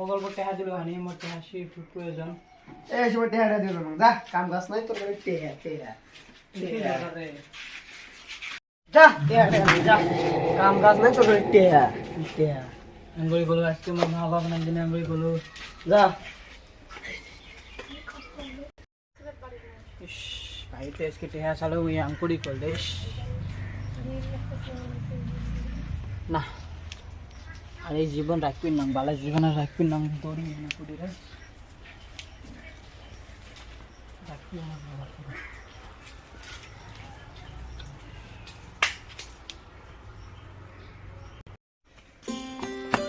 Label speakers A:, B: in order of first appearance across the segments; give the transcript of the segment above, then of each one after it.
A: প্রকল্প টেহা দিল হানি মোর টেহা সে প্রয়োজন
B: এই সময় টেহাটা দিল না যা কাম কাজ নাই তোর করে টেহা টেহা যা টেহাটা যা কাম কাজ নাই তোর করে টেহা টেহা
A: আঙ্গুলি গুলো আজকে মোর মা বাবা না দিনে আঙ্গুলি গুলো
B: যা
A: ভাইতে আজকে টেহা চালো ওই আঙ্কুরি করলে না আর এই জীবন রাখবি না বালা জীবন আর রাখবি না তোরই আঙ্কুরি রে রাখবি না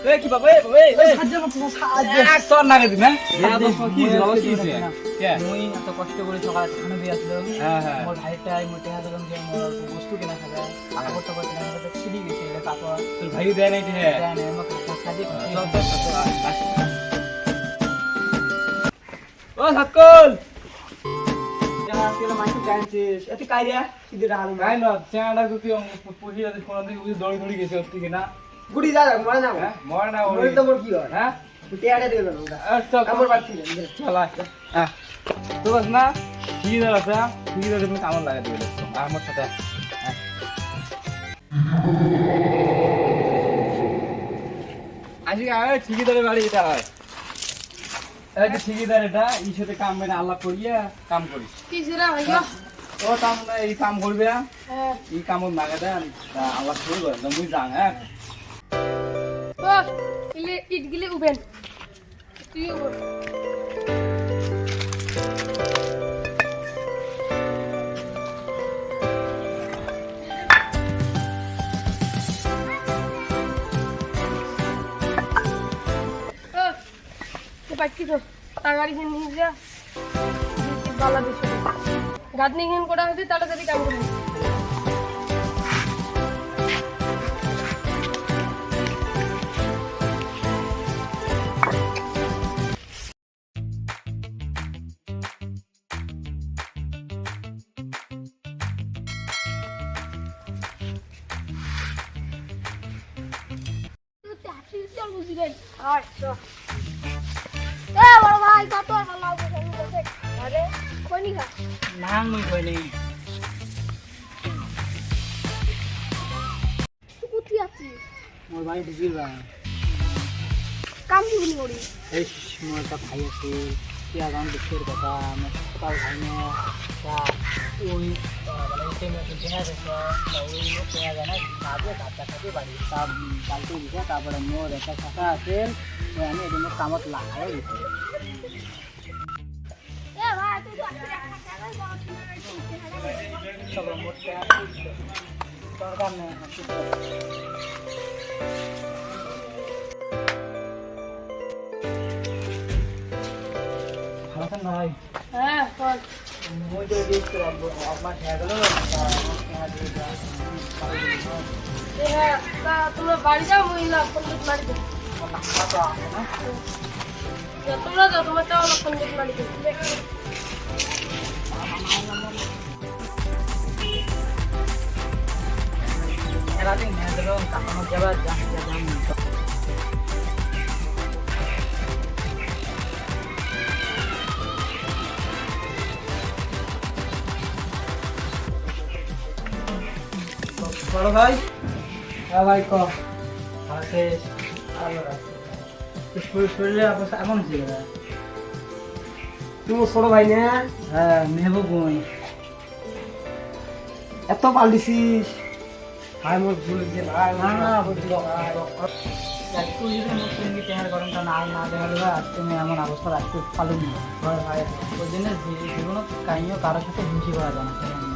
A: এই কি বাবা এই
B: সাহায্য করতে সাহায্য
A: এক তোর নাগে দিন হ্যাঁ তো কি বাবা কি হইছে কে মুই এত কষ্ট করে সকালে খানা দিয়ে আসলো হ্যাঁ মোর ভাইটা মোটে হাজার যে মোর বস্তু কিনা খাবে কাপড় টাপড় কিনা খাবে ছিড়ি গেছে তারপর তোর ভাই দেয় নাই হে দেয় নাই আমাকে খাদি ও সাতকল যা তেল মাইক জানছিস এত কাইয়া সিধে রাল গাই না চাঁড়া গুতি পুহিয়া কোন দিকে দড়ি দড়ি গেছে ওর থেকে না
B: গুড়ি যা মরে না
A: মরে না
B: মরে তো মোর কি হয়
A: হ্যাঁ
B: টেহাটা দিল না আমার বাড়ি
A: চল হ্যাঁ তো বাস না ঠিকই আছে ঠিকই তুমি কামড় লাগাই দিবে আমার সাথে আজকে আগে ঠিকিদারের বাড়ি এটা হয় এই যে ঠিকিদার এটা এই সাথে কাম মানে আল্লাহ করিয়া কাম করিস
C: কি সেরা ভাইয়া
A: ও কাম এই কাম করবে এই কামত লাগা দেন আল্লাহ করবে তুমি যান হ্যাঁ
C: ও ইলে ইট গিলে উবেন তুই উব বাকি তো তাড়াতাড়ি নিয়ে যা বালা দিছে গাদনি হিন করা হতে তাড়াতাড়ি কাম করবি বড় ভাই কত ভালো আরে কোনি খা
A: নাং মুই কই নেই
C: কুতি আছি
A: মোর ভাই ঢুকিল বা
C: কাম দিবি করি
A: এই মোর একটা ভাই আছে কি আগাম দুঃখের কথা আমার সকাল ভাই না তা ওই মানে টেনে জেনা দেখো ওই কেয়া জানা কাজে কাটা কাটে বাড়ি তা বালতি দিছে তারপরে মোর একটা শাখা আছে আমি এদিন কামত লাগাই দিছি
C: এ ভাই তুই তো
A: সব মোটে দরকার নেই ভালো আছেন ভাই
C: হ্যাঁ কর
A: মই তো দেখতে আপনার খেয়ে গেল
C: হ্যাঁ তা তোমরা বাড়ি যাও মহিলা পন্ডিত বাড়িতে তোমরা যাও তোমার চাও পন্ডিত বাড়িতে
A: রাতে নিয়ে গেল কাকানো যাবার জাম বড় ভাই হ্যাঁ ভাই ক শরীরে অবস্থা এমন ছিল
B: তুমি ছোট ভাই না
A: হ্যাঁ মেহবু বই
B: এত পাল্টিছিস ভাই মোর ভুল যে ভাই
A: না না বুঝল তুই যদি আমার সঙ্গে চেহারা গরমটা না দেখালে বা তুমি এমন অবস্থা রাখতে পারলি না
B: ভাই
A: ওই জন্য জীবনত কাহিনীও কারোর সাথে হিংসি করা যায় না